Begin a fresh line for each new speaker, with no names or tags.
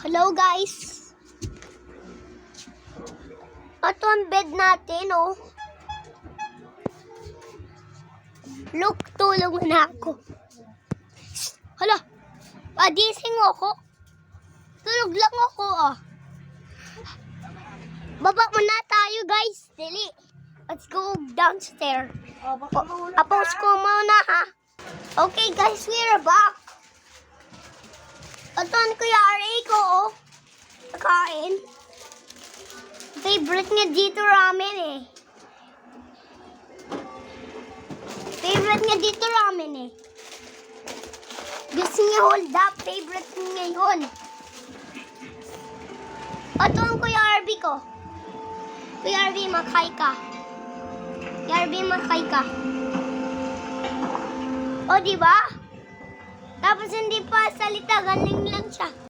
Hello guys. Ito ang bed natin, oh. Look, tulong na ako. Hala, padising ako. Tulog lang ako, oh. Baba muna tayo, guys. Dali. Let's go downstairs. Apos ko muna, ha. Okay, guys, we're back. Ito ang Kuya Aray ko, oh. Kain. Favorite niya dito ramen, eh. Favorite niya dito ramen, eh. Gusto niya hold up. Favorite niya yun. Ito ang Kuya Arby ko. Kuya Arby, makay ka. Kuya Arby, makay ka. O, diba? Tapos hindi pa salita, galing lang siya.